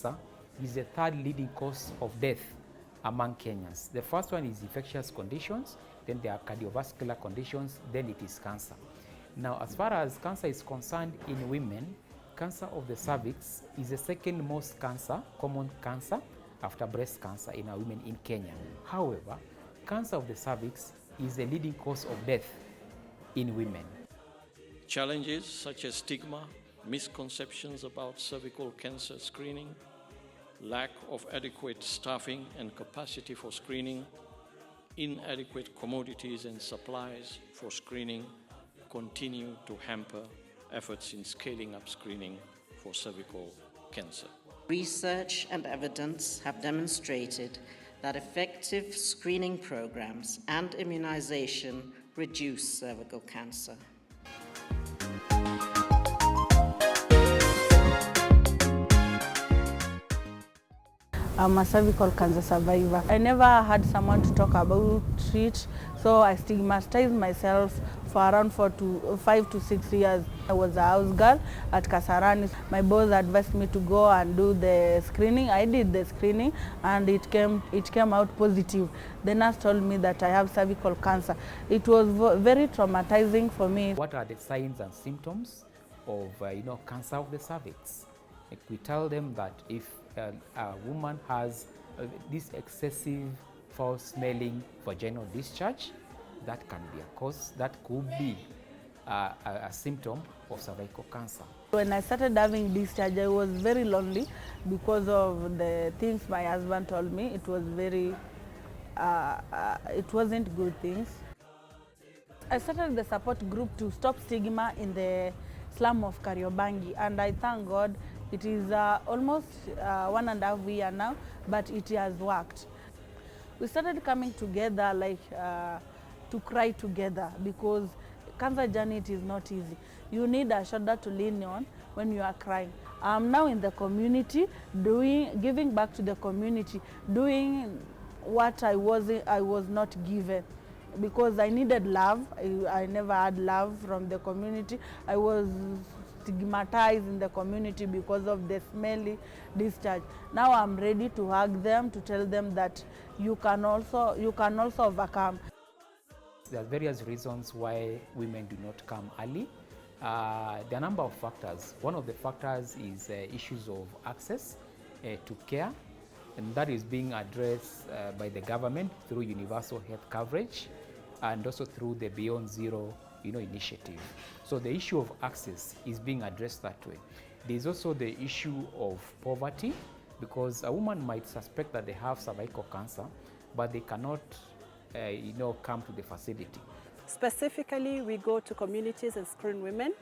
cancer is the third leading cause of death among Kenyans. The first one is infectious conditions, then there are cardiovascular conditions, then it is cancer. Now, as far as cancer is concerned in women, cancer of the cervix is the second most common cancer after breast cancer in our women in Kenya. However, cancer of the cervix is the leading cause of death in women. Challenges such as stigma, misconceptions about cervical cancer screening, lack of adequate staffing and capacity for screening, inadequate commodities and supplies for screening continue to hamper efforts in scaling up screening for cervical cancer. Research and evidence have demonstrated that effective screening programs and immunization reduce cervical cancer. I'm a cervical cancer survivor. I never had someone to talk about it, so I stigmatized myself for around 5 to 6 years. I was a house girl at Kasarani. My boss advised me to go and do the screening. I did the screening and it came out positive. The nurse told me that I have cervical cancer. It was very traumatizing for me. What are the signs and symptoms of cancer of the cervix? Like we tell them that if a woman has this excessive foul-smelling vaginal discharge, that can be a cause, that could be a symptom of cervical cancer. When I started having discharge, I was very lonely because of the things my husband told me. It was very, it wasn't good things. I started the support group to stop stigma in the slum of Kariobangi, and I thank God it is almost 1.5 years now, but it has worked. We started coming together to cry together because cancer journey it is not easy. You need a shoulder to lean on when you are crying. I'm now in the community, giving back to the community, doing what I was not given. Because I needed love. I never had love from the community. I was stigmatized in the community because of the smelly discharge. Now I'm ready to hug them, to tell them that you can also overcome. There are various reasons why women do not come early. There are a number of factors. One of the factors is issues of access to care, and that is being addressed by the government through universal health coverage and also through the Beyond Zero initiative. So the issue of access is being addressed that way. There's also the issue of poverty, because a woman might suspect that they have cervical cancer, but they cannot come to the facility. Specifically, we go to communities and screen women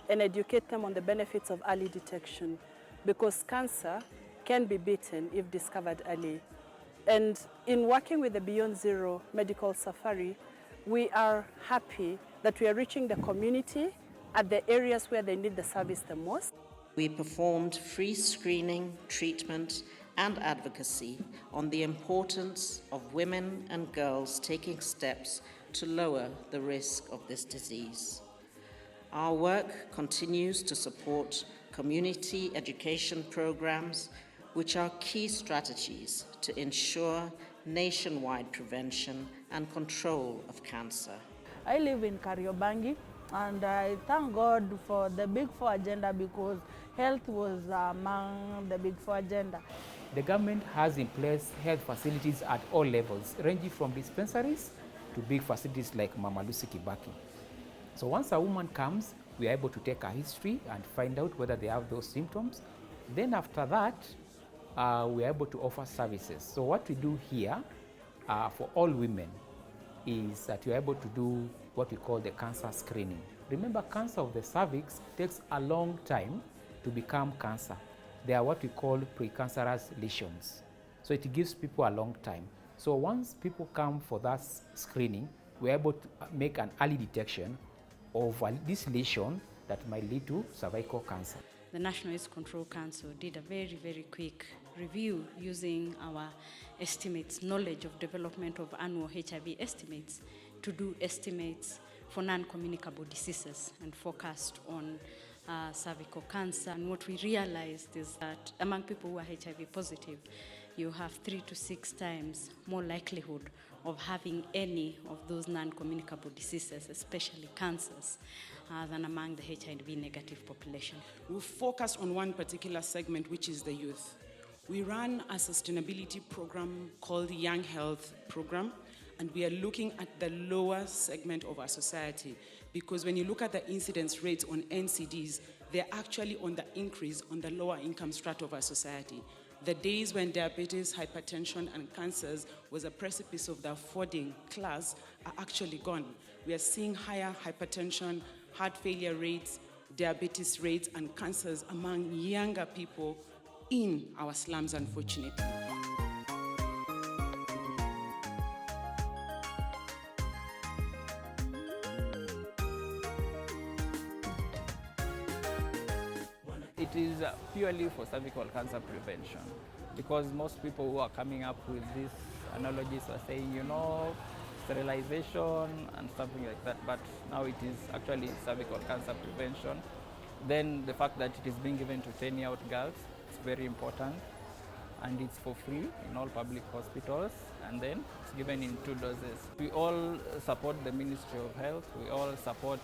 and educate them on the benefits of early detection, because cancer can be beaten if discovered early. And in working with the Beyond Zero Medical Safari, we are happy that we are reaching the community at the areas where they need the service the most. We performed free screening, treatment, and advocacy on the importance of women and girls taking steps to lower the risk of this disease. Our work continues to support community education programs, which are key strategies to ensure nationwide prevention and control of cancer. I live in Kariobangi, and I thank God for the Big Four agenda, because health was among the Big Four agenda. The government has in place health facilities at all levels, ranging from dispensaries to big facilities like Mama Lucy Kibaki. So once a woman comes, we are able to take her history and find out whether they have those symptoms. Then after that, we are able to offer services. So what we do here for all women is that you are able to do what we call the cancer screening. Remember, cancer of the cervix takes a long time to become cancer. They are what we call precancerous lesions. So it gives people a long time. So once people come for that screening, we're able to make an early detection of this lesion that might lead to cervical cancer. The National AIDS Control Council did a very, very quick review using our estimates, knowledge of development of annual HIV estimates, to do estimates for non-communicable diseases and focused on cervical cancer. And what we realized is that among people who are HIV positive, you have 3 to 6 times more likelihood of having any of those non-communicable diseases, especially cancers, than among the HIV negative population. We focus on one particular segment, which is the youth. We run a sustainability program called the Young Health Program, and we are looking at the lower segment of our society, because when you look at the incidence rates on NCDs, they're actually on the increase on the lower income strata of our society. The days when diabetes, hypertension, and cancers was a precipice of the affording class are actually gone. We are seeing higher hypertension, heart failure rates, diabetes rates, and cancers among younger people in our slums, unfortunately. It is purely for cervical cancer prevention, because most people who are coming up with these analogies are saying, sterilization and something like that, but now it is actually cervical cancer prevention. Then the fact that it is being given to 10-year-old girls is very important, and it's for free in all public hospitals, and then it's given in 2 doses. We all support the Ministry of Health. We all support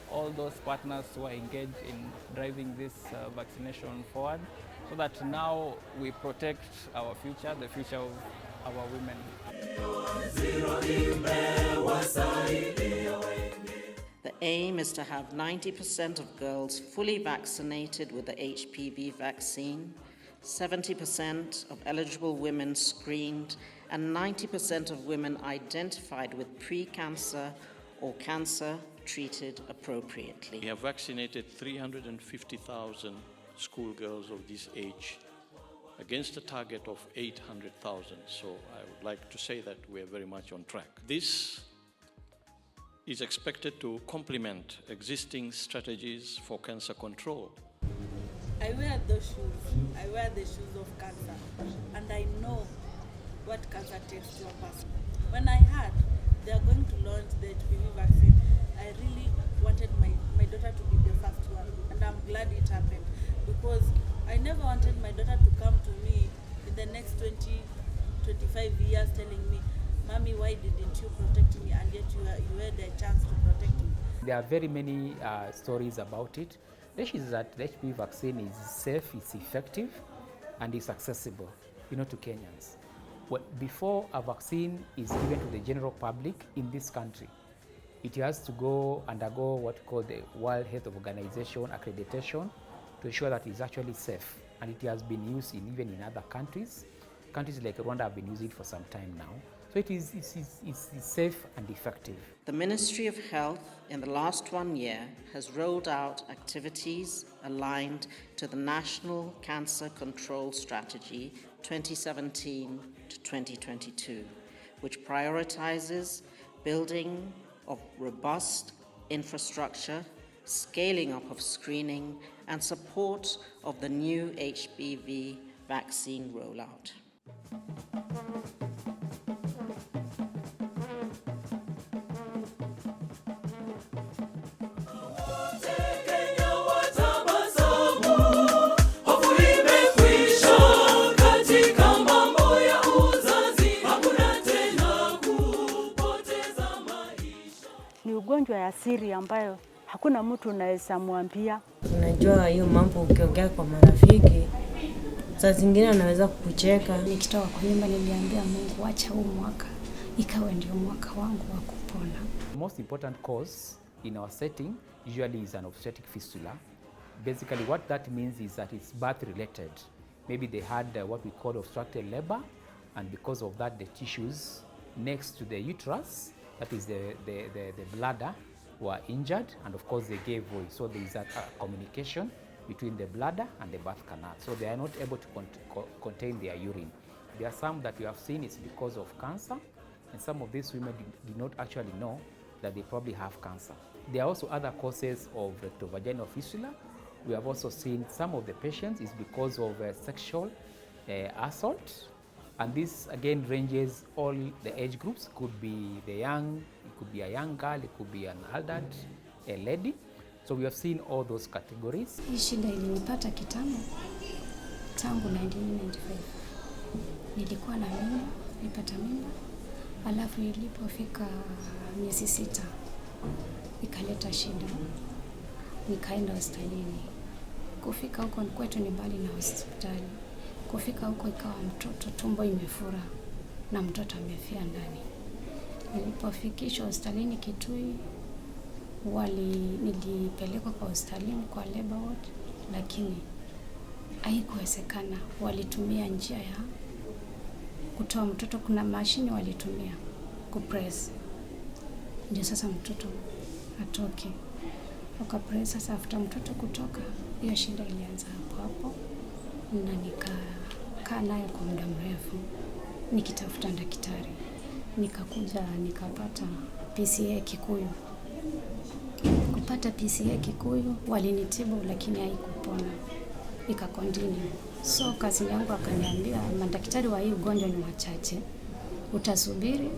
all those partners who are engaged in driving this vaccination forward, so that now we protect our future, the future of our women. The aim is to have 90% of girls fully vaccinated with the HPV vaccine, 70% of eligible women screened, and 90% of women identified with pre-cancer or cancer treated appropriately. We have vaccinated 350,000 schoolgirls of this age against a target of 800,000. So I would like to say that we are very much on track. This is expected to complement existing strategies for cancer control. I wear those shoes. I wear the shoes of cancer, and I know what cancer takes to a person. When I heard they are going to launch the HPV vaccine, I really wanted my daughter to be the first one, and I'm glad it happened, because I never wanted my daughter to come to me in the next 20-25 years telling me, "Mommy, why didn't you protect me?" And yet you had a chance to protect me. There are very many stories about it. The issue is that the HPV vaccine is safe, it's effective, and it's accessible, to Kenyans. Before a vaccine is given to the general public in this country, it has to undergo what we call the World Health Organization accreditation to ensure that it's actually safe. And it has been used even in other countries. Countries like Rwanda have been using it for some time now. So it's safe and effective. The Ministry of Health in the last 1 year has rolled out activities aligned to the National Cancer Control Strategy 2017 to 2022, which prioritizes building of robust infrastructure, scaling up of screening, and support of the new HPV vaccine rollout. Ni ugonjwa ya siri ambayo hakuna mtu unaweza mwambia. Unajua hiyo mambo ukiongea kwa marafiki, saa zingine anaweza kukucheka. Nikitoka kwa nyumba niliambia Mungu, acha huu mwaka ikawe ndio mwaka wangu wa kupona. The most important cause in our setting usually is an obstetric fistula. Basically what that means is that it's birth related. Maybe they had what we call obstructed labor, and because of that the tissues next to the uterus, that is the bladder, were injured, and of course they gave way. So there is a communication between the bladder and the birth canal. So they are not able to contain their urine. There are some that we have seen it's because of cancer, and some of these women did not actually know that they probably have cancer. There are also other causes of rectovaginal fistula. We have also seen some of the patients is because of sexual assault, and this again ranges all the age groups. It could be the young, it could be a young girl, it could be an adult, a lady. So we have seen all those categories. Hii shida ilinipata kitambo tangu 1995. Nilikuwa na mimba, nilipata mimba. Alafu ilipofika miezi 6 ikaleta shida. Nikaenda hospitalini. Kufika huko kwetu ni mbali na hospitali. Kufika huko ikawa mtoto tumbo imefura na mtoto amefia ndani. Nilipofikishwa hospitalini Kitui, nilipelekwa kwa hospitalini kwa labor ward, lakini haikuwezekana. Walitumia njia ya kutoa mtoto, kuna mashine walitumia kupress ndio sasa mtoto atoke. Wakapress sasa, after mtoto kutoka, hiyo shida ilianza hapo na nikakaa nayo kwa muda mrefu nikitafuta daktari. Nikakuja nikapata PCA Kikuyu. Kupata PCA Kikuyu walinitibu lakini haikupona. Ikakontinue. So kazi yangu akaniambia madaktari wa hii ugonjwa ni wachache. Utasubiri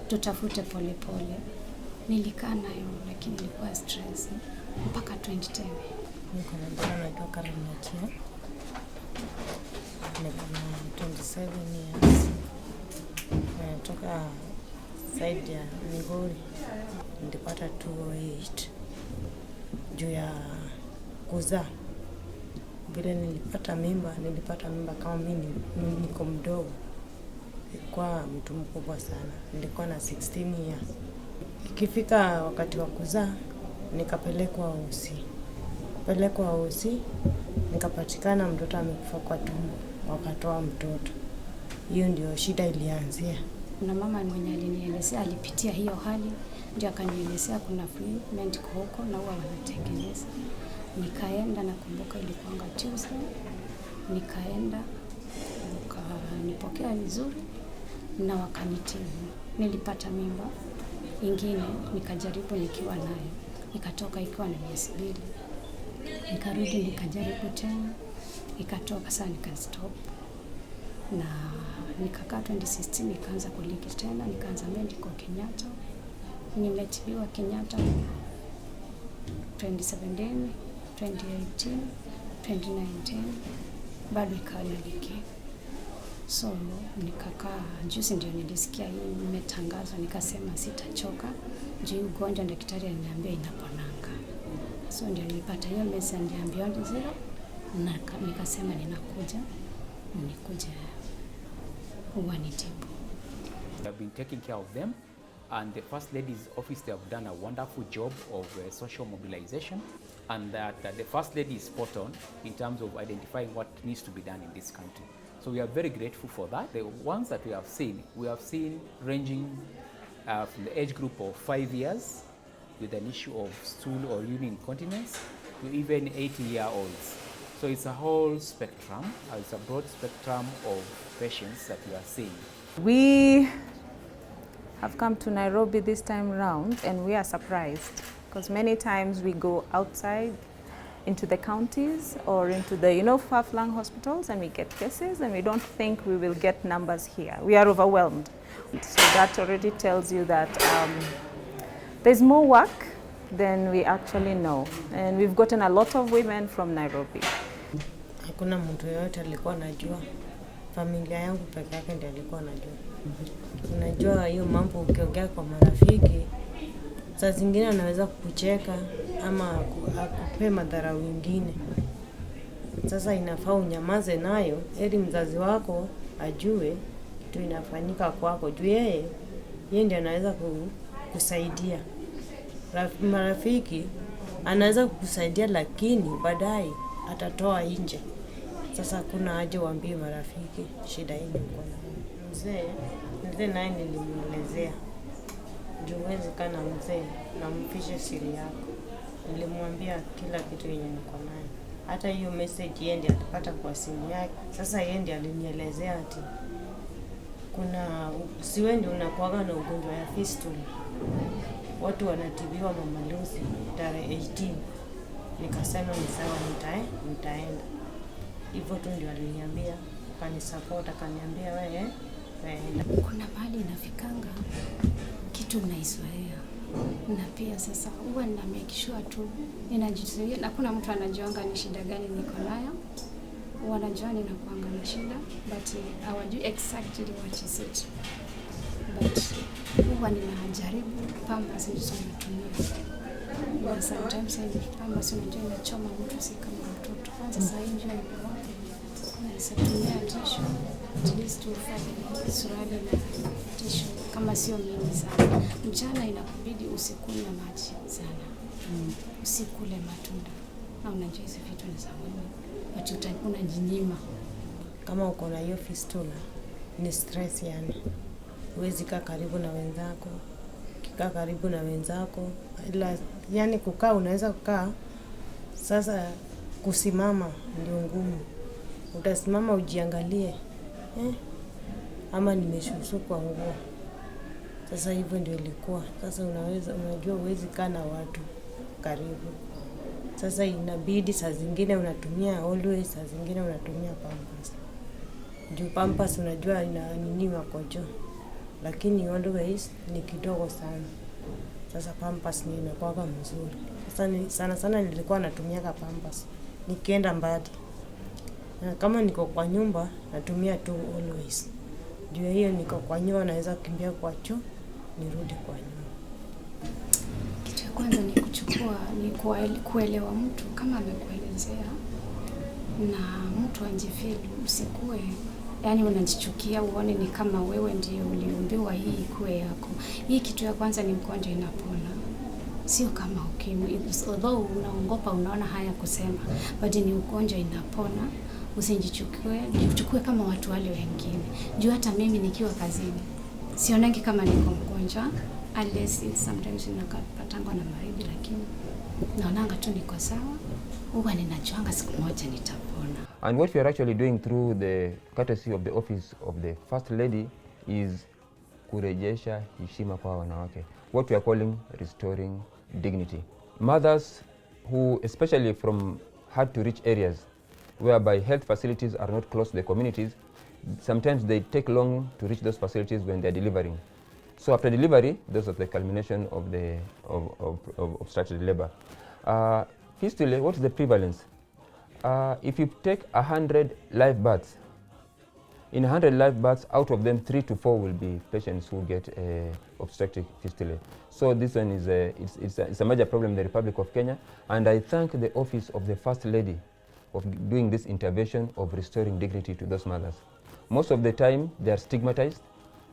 tutafute pole pole. Nilikaa nayo lakini ilikuwa stress mpaka 2010. Niko na Karamoja. Niko na 27 years. Natoka side ya Migori. Nilipata 208 juu ya kuzaa. Vile nilipata mimba kama mimi niko mdogo. Nilikuwa mtu mkubwa sana. Nilikuwa na 16 years. Ikifika wakati wa kuzaa nikapelekwa hosi. Nikapatikana mtoto amekufa kwa tumbo. Wakatoa mtoto. Hiyo ndio shida ilianzia. Na mama mwenye alinielezea alipitia hiyo hali, ndio akanielezea kuna free medical huko na huwa wanatengeneza. Nikaenda, nakumbuka ilikuwa Tuesday. Nikaenda, wakanipokea vizuri na wakanitibu. Nilipata mimba ingine, nikajaribu nikiwa nayo. Nikatoka ikiwa na miezi 2. Nikarudi nikajaribu tena. Ikatoka sana nikastop. Na nikakaa 2016 nikaanza kuliki tena, nikaanza medical Kenyatta. Nimetibiwa Kenyatta 2017, 2018, 2019, bado ikawa naliki. So nikakaa, juzi ndio nilisikia hii imetangazwa, nikasema sitachoka. Juu ugonjwa daktari aliniambia inaponanga. So ndio nilipata hiyo message ya Beyond Zero na nikasema nikuje wanitibu. We have been taking care of them, and the First Lady's office, they have done a wonderful job of social mobilization, and that the First Lady is spot on in terms of identifying what needs to be done in this country. So we are very grateful for that. The ones that we have seen ranging from the age group of 5 years with an issue of stool or urine incontinence to even 80-year-olds. So it's a whole spectrum, it's a broad spectrum of patients that we are seeing. We have come to Nairobi this time round and we are surprised because many times we go outside into the counties or into the far-flung hospitals and we get cases and we don't think we will get numbers here. We are overwhelmed. So that already tells you that there's more work than we actually know, and we've gotten a lot of women from Nairobi. Hakuna mtu yoyote alikuwa anajua. Familia yangu peke yake ndiyo alikuwa anajua. Unajua hiyo mambo ukiongea kwa marafiki, saa zingine anaweza kukucheka ama akupe madhara wengine. Sasa inafaa unyamaze nayo, ili mzazi wako ajue kitu inafanyika kwako. Juu yeye ndiye anaweza kusaidia. Marafiki anaweza kukusaidia lakini baadaye atatoa nje. Sasa kuna haja uambie marafiki shida hii uko nayo. Mzee naye nilimuelezea. Juu huwezi kana mzee na mfiche siri yako. Nilimwambia kila kitu yenye niko nayo. Hata hiyo message yeye ndiye alipata kwa simu yake. Sasa yeye ndiye alinielezea ati kuna siwendi unakuaga na ugonjwa ya fistula. Watu wanatibiwa Mama Lucy tarehe 18. Nikasema ni sawa, nitaenda. Hivyo tu ndio aliniambia, akanisupport, akaniambia wewe. Kuna mahali inafikanga kitu unaizoea. Na pia sasa huwa na make sure tu ninajizuia, na kuna mtu anajuanga ni shida gani niko nayo. Wanajua ninakuanga na shida, but hawajui exactly what is it. But huwa ninajaribu pampers ndizo natumia. Na sometimes pampers unajua inachoma mtu si kama mtoto. Kwanza saa hii njoo ipo wapi? Natumia tissue, at least ufanye suruali na tissue kama sio mingi sana. Mchana inakubidi usikunywe maji sana. Usikule matunda. Na unajua hizo vitu ni za muhimu. But unajinyima. Kama uko na hiyo fistula, ni stress yani. Huwezi kaa karibu na wenzako. Ukikaa karibu na wenzako, ila yani kukaa unaweza kukaa. Sasa kusimama ndio ngumu. Utasimama ujiangalie. Ama nimeshushu kwa nguo. Sasa hivyo ndio ilikuwa. Sasa unajua huwezi kaa na watu karibu. Sasa inabidi saa zingine unatumia always, saa zingine unatumia pampers. Juu pampers unajua ina nini makojo. Lakini always ni kidogo sana. Sasa pampers ni inakuwa mzuri. Sasa sana nilikuwa natumia pampers nikienda mbali. Na kama niko kwa nyumba natumia tu always. Juu hiyo niko kwa nyumba naweza kimbia kwa choo nirudi kwa nyumba. Kitu ya kwanza ni kuchukua, ni kuelewa mtu kama amekuelezea, na mtu anjifeel usikue yani unajichukia uone ni kama wewe ndiye uliumbiwa hii ikue yako. Hii kitu ya kwanza ni mgonjwa inapona. Sio kama ukimwi. Although unaogopa unaona haya kusema, but ni ugonjwa inapona. Usijichukue kama watu wale wengine. Juu hata mimi nikiwa kazini sionangi kama niko mgonjwa, unless sometimes ninapatangwa na baridi, lakini naonanga tu niko sawa. Huwa ninajuanga siku moja nitapona. And what we are actually doing through the courtesy of the office of the First Lady is kurejesha heshima kwa wanawake. What we are calling restoring dignity. Mothers who, especially from hard to reach areas, whereby health facilities are not close to the communities, sometimes they take long to reach those facilities when they're delivering. So after delivery, those are the culmination of the obstructed labor. Fistula, what is the prevalence? If you take 100 live births, in 100 live births, out of them 3 to 4 will be patients who get obstructive fistula. So this one is it's a major problem in the Republic of Kenya, and I thank the office of the First Lady of doing this intervention of restoring dignity to those mothers. Most of the time they are stigmatized,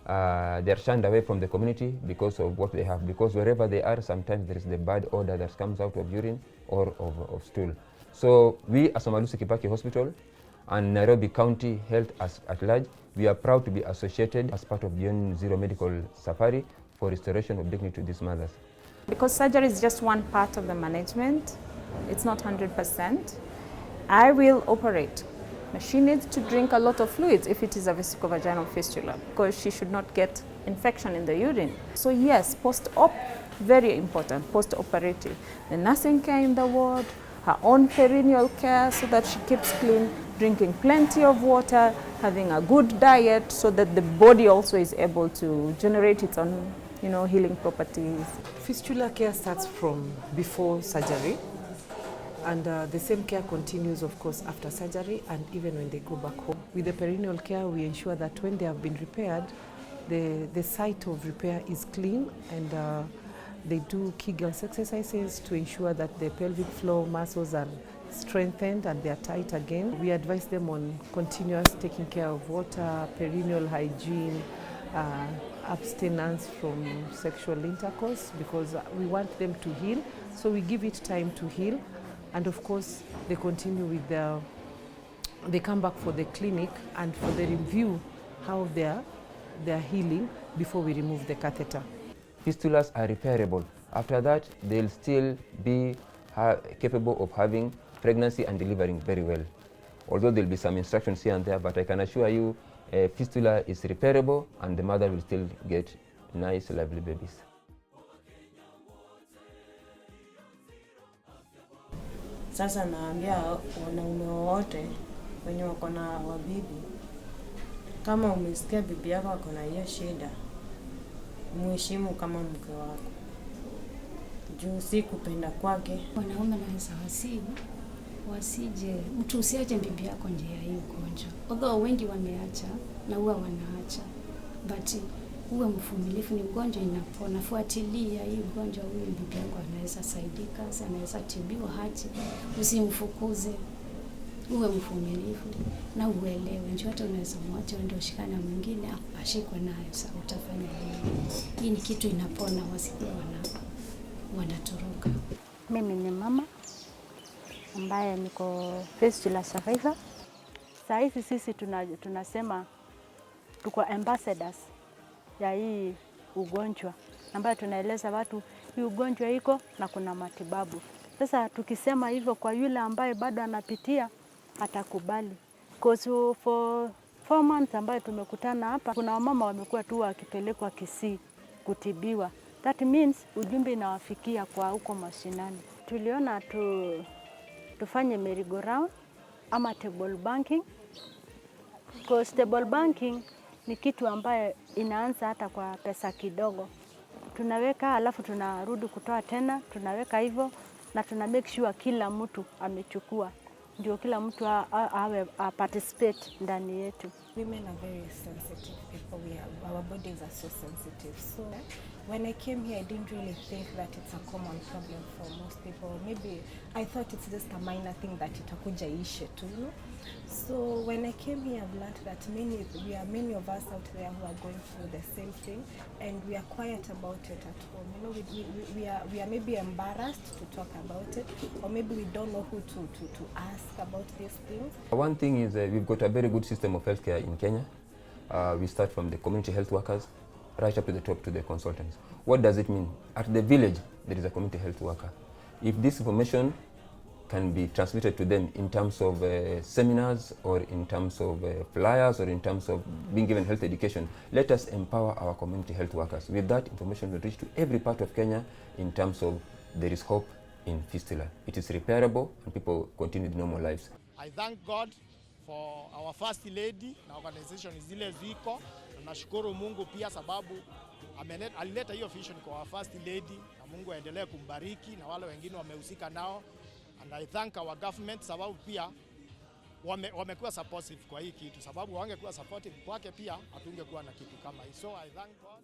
they are shunned away from the community because of what they have, because wherever they are sometimes there is the bad odor that comes out of urine or of stool. So we as Amalusi Kibaki Hospital and Nairobi County Health at large, we are proud to be associated as part of Beyond Zero Medical Safari for restoration of dignity to these mothers. Because surgery is just one part of the management, it's not 100%. I will operate. She needs to drink a lot of fluids if it is a vesicovaginal fistula, because she should not get infection in the urine. So yes, post-op, very important, post-operative. The nursing care in the ward, her own perineal care so that she keeps clean, drinking plenty of water, having a good diet so that the body also is able to generate its own, healing properties. Fistula care starts from before surgery. And the same care continues, of course, after surgery and even when they go back home. With the perineal care, we ensure that when they have been repaired, the site of repair is clean, and they do Kegels exercises to ensure that the pelvic floor muscles are strengthened and they are tight again. We advise them on continuous taking care of water, perineal hygiene, abstinence from sexual intercourse, because we want them to heal. So we give it time to heal. And of course, they continue with they come back for the clinic and for the review how they're healing before we remove the catheter. Fistulas are repairable. After that, they'll still be capable of having pregnancy and delivering very well. Although there'll be some instructions here and there, but I can assure you, fistula is repairable and the mother will still get nice, lovely babies. Sasa naambia wanaume wote wenye wako na wabibi, kama umesikia bibi yako ako na hiyo shida, mheshimu kama mke wako. juu si kupenda kwake. Wanaume naweza wasije, mtu usiache bibi yako nje ya hii ugonjwa. Although wengi wameacha na huwa wanaacha, but uwe mvumilivu, ni ugonjwa inapona. Fuatilia hii ugonjwa, huyu bibi yangu anaweza saidika, anaweza tibiwa haji, usimfukuze. Uwe mvumilivu na uelewe, njoo hata unaweza mwacha ndio ushikane na mwingine ashikwe nayo, sasa utafanya nini? Hii ni kitu inapona, wasikuwa wanatoroka. Mimi ni mama ambaye niko FISTULA survivor. Saa hizi sisi tunasema tuko ambassadors ya hii ugonjwa, ambayo tunaeleza watu hii ugonjwa iko na kuna matibabu. Sasa tukisema hivyo kwa yule ambaye bado anapitia, atakubali. Because for 4 months ambayo tumekutana hapa, kuna wamama wamekuwa tu wakipelekwa Kisii kutibiwa. That means ujumbe inawafikia kwa huko mashinani. Tuliona tufanye merry-go-round ama table banking. Because table banking ni kitu ambaye inaanza hata kwa pesa kidogo. Tunaweka alafu tunarudi kutoa tena, tunaweka hivyo na tuna make sure kila mtu amechukua. Ndio kila mtu awe participate ndani yetu. Women are very sensitive people. Our bodies are so sensitive. So when I came here, I didn't really think that it's a common problem for most people. Maybe I thought it's just a minor thing that itakuja ishe tu, you know. So when I came here, I've learned that many of us out there who are going through the same thing, and we are quiet about it at home. You know, we are maybe embarrassed to talk about it, or maybe we don't know who to ask about these things. One thing is we've got a very good system of healthcare in Kenya. We start from the community health workers right up to the top to the consultants. What does it mean? At the village, there is a community health worker. If this information can be transmitted to them in terms of seminars or in terms of flyers or in terms of being given health education, let us empower our community health workers. With that, information will reach to every part of Kenya in terms of there is hope in fistula. It is repairable and people continue their normal lives. I thank God for our First Lady na organization zile ziko. Nashukuru Mungu pia sababu alileta hiyo vision kwa our First Lady, na Mungu aendelee kumbariki na wale wengine wamehusika nao. And I thank our government sababu pia wamekuwa supportive kwa hii kitu, sababu wangekuwa supportive kwake pia hatungekuwa na kitu kama hii. So I thank God.